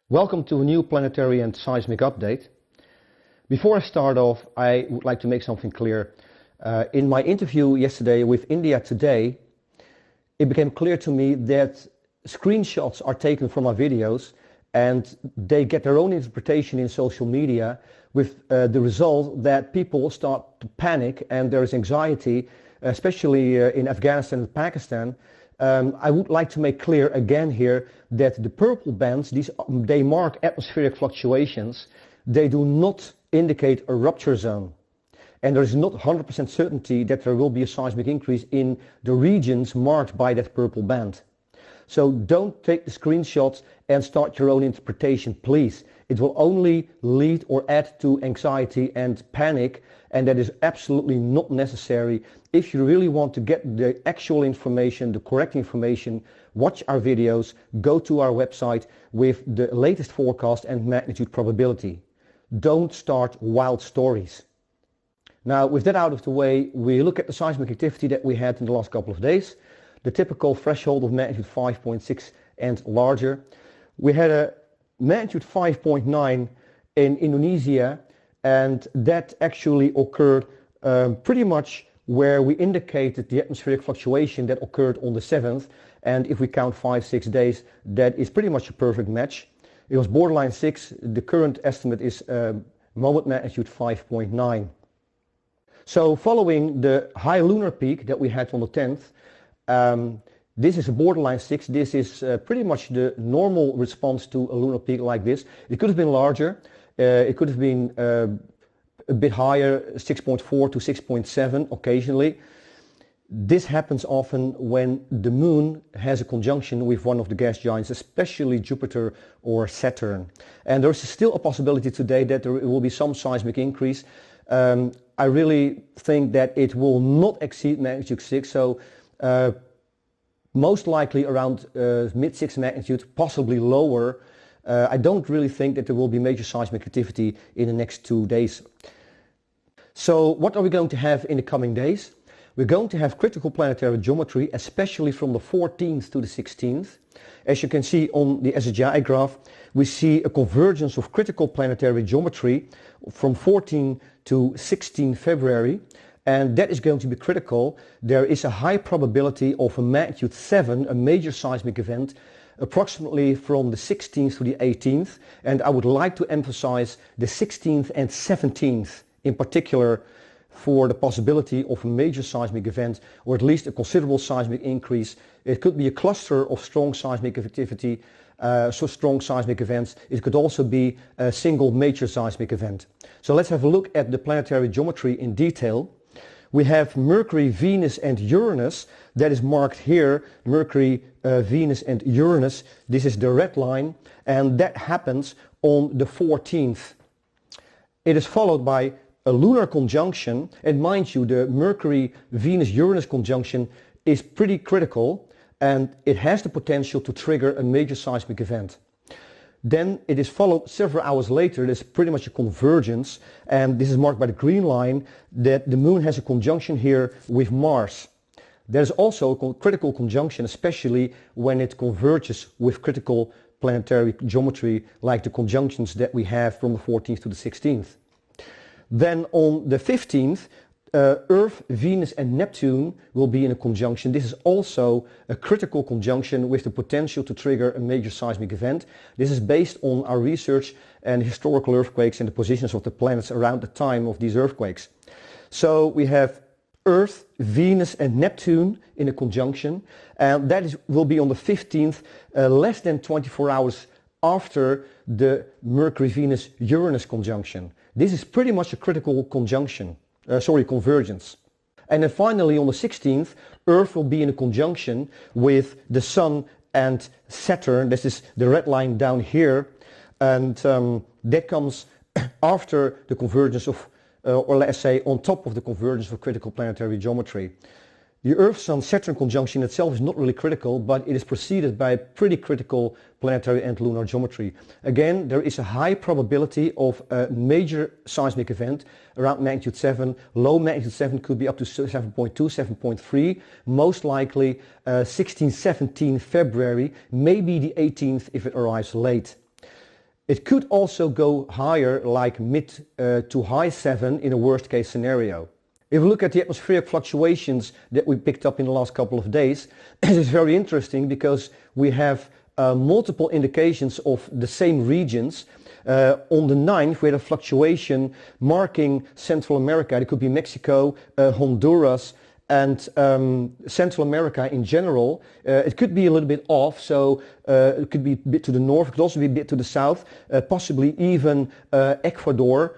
Welcome to a new planetary and seismic update. Before I start off, I would like to make something clear. In my interview yesterday with India Today, it became clear to me that screenshots are taken from my videos and they get their own interpretation in social media with the result that people start to panic and there is anxiety, especially in Afghanistan and Pakistan. I would like to make clear again here that the purple bands, they mark atmospheric fluctuations. They do not indicate a rupture zone. And there is not 100% certainty that there will be a seismic increase in the regions marked by that purple band. So don't take the screenshots and start your own interpretation, please. It will only lead or add to anxiety and panic, and that is absolutely not necessary. If you really want to get the actual information, the correct information, watch our videos, go to our website with the latest forecast and magnitude probability. Don't start wild stories. Now, with that out of the way, we look at the seismic activity that we had in the last couple of days. The typical threshold of magnitude 5.6 and larger. We had a magnitude 5.9 in Indonesia, and that actually occurred pretty much where we indicated the atmospheric fluctuation that occurred on the 7th. And if we count 5-6 days, that is pretty much a perfect match. It was borderline 6. The current estimate is moment magnitude 5.9. So following the high lunar peak that we had on the 10th, this is a borderline 6. This is pretty much the normal response to a lunar peak like this. It could have been larger. It could have been a bit higher, 6.4 to 6.7 occasionally. This happens often when the moon has a conjunction with one of the gas giants, especially Jupiter or Saturn. And there's still a possibility today that there will be some seismic increase. I really think that it will not exceed magnitude 6, so most likely around mid-6 magnitude, possibly lower. I don't really think that there will be major seismic activity in the next 2 days. So what are we going to have in the coming days? We're going to have critical planetary geometry, especially from the 14th to the 16th. As you can see on the SSGI graph, we see a convergence of critical planetary geometry from 14 to 16 February. And that is going to be critical. There is a high probability of a magnitude 7, a major seismic event, approximately from the 16th to the 18th. And I would like to emphasize the 16th and 17th in particular for the possibility of a major seismic event, or at least a considerable seismic increase. It could be a cluster of strong seismic activity, so strong seismic events. It could also be a single major seismic event. So let's have a look at the planetary geometry in detail. We have Mercury, Venus and Uranus. That is marked here, Mercury, Venus and Uranus. This is the red line, and that happens on the 14th. It is followed by a lunar conjunction, and mind you, the Mercury-Venus-Uranus conjunction is pretty critical, and it has the potential to trigger a major seismic event. Then it is followed several hours later. There's pretty much a convergence, and this is marked by the green line, that the moon has a conjunction here with Mars. There's also a critical conjunction, especially when it converges with critical planetary geometry, like the conjunctions that we have from the 14th to the 16th. Then on the 15th, Earth, Venus and Neptune will be in a conjunction. This is also a critical conjunction with the potential to trigger a major seismic event. This is based on our research and historical earthquakes and the positions of the planets around the time of these earthquakes. So we have Earth, Venus and Neptune in a conjunction, and that will be on the 15th, less than 24 hours after the Mercury-Venus-Uranus conjunction. This is pretty much a critical convergence. And then finally on the 16th, Earth will be in a conjunction with the Sun and Saturn. This is the red line down here, and that comes after the convergence of, or let's say on top of the convergence of critical planetary geometry. The Earth-Sun-Saturn conjunction itself is not really critical, but it is preceded by pretty critical planetary and lunar geometry. Again, there is a high probability of a major seismic event around magnitude 7. Low magnitude 7 could be up to 7.2, 7.3. Most likely 16, 17 February, maybe the 18th if it arrives late. It could also go higher, like mid to high 7 in a worst case scenario. If we look at the atmospheric fluctuations that we picked up in the last couple of days, it's very interesting because we have multiple indications of the same regions. On the 9th, we had a fluctuation marking Central America. It could be Mexico, Honduras, and Central America in general. It could be a little bit off, so it could be a bit to the north, it could also be a bit to the south, possibly even Ecuador,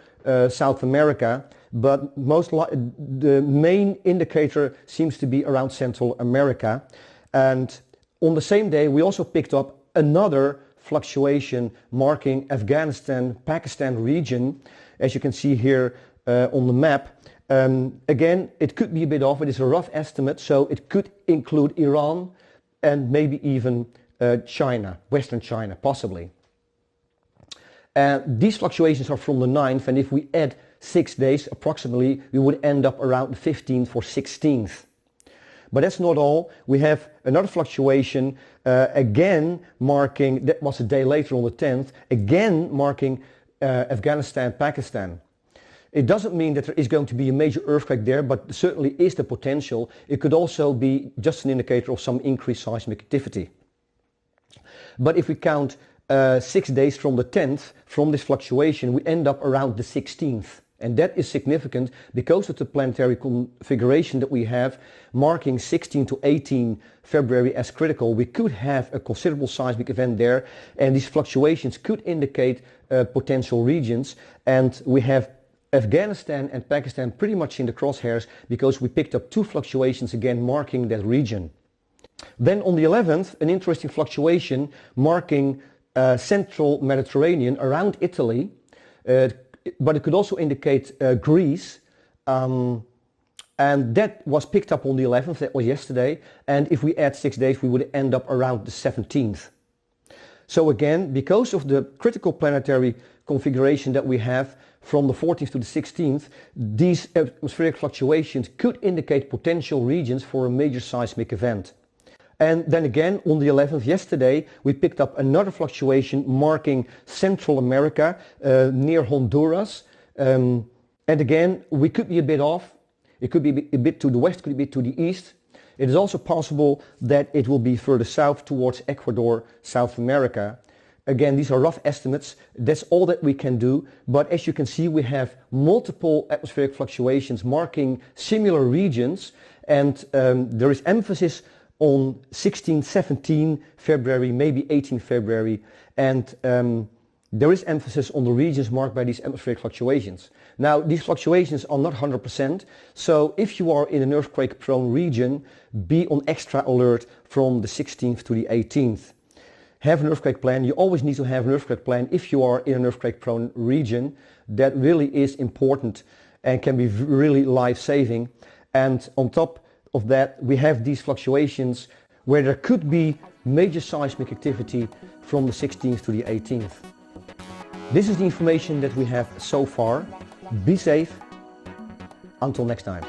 South America, but the main indicator seems to be around Central America. And on the same day, we also picked up another fluctuation marking Afghanistan-Pakistan region, as you can see here on the map. Again, it could be a bit off, it is a rough estimate, so it could include Iran and maybe even China, Western China, possibly. These fluctuations are from the 9th, and if we add 6 days approximately, we would end up around the 15th or 16th. But that's not all. We have another fluctuation, again marking, that was a day later on the 10th, again marking Afghanistan, Pakistan. It doesn't mean that there is going to be a major earthquake there, but certainly is the potential. It could also be just an indicator of some increased seismic activity. But if we count 6 days from the 10th, from this fluctuation, we end up around the 16th. And that is significant because of the planetary configuration that we have, marking 16 to 18 February as critical. We could have a considerable seismic event there, and these fluctuations could indicate potential regions. And we have Afghanistan and Pakistan pretty much in the crosshairs because we picked up 2 fluctuations again marking that region. Then on the 11th, an interesting fluctuation marking central Mediterranean around Italy, but it could also indicate Greece, and that was picked up on the 11th, that was yesterday, and if we add 6 days we would end up around the 17th. So again, because of the critical planetary configuration that we have from the 14th to the 16th, these atmospheric fluctuations could indicate potential regions for a major seismic event. And then again, on the 11th, yesterday, we picked up another fluctuation marking Central America near Honduras. And again, we could be a bit off. It could be a bit to the west, could be a bit to the east. It is also possible that it will be further south towards Ecuador, South America. Again, these are rough estimates. That's all that we can do. But as you can see, we have multiple atmospheric fluctuations marking similar regions. And there is emphasis on 16, 17 February, maybe 18 February. And there is emphasis on the regions marked by these atmospheric fluctuations. Now, these fluctuations are not 100%. So if you are in an earthquake-prone region, be on extra alert from the 16th to the 18th. Have an earthquake plan. You always need to have an earthquake plan if you are in an earthquake-prone region. That really is important and can be really life-saving. And on top of that, we have these fluctuations where there could be major seismic activity from the 16th to the 18th. This is the information that we have so far. Be safe. Until next time.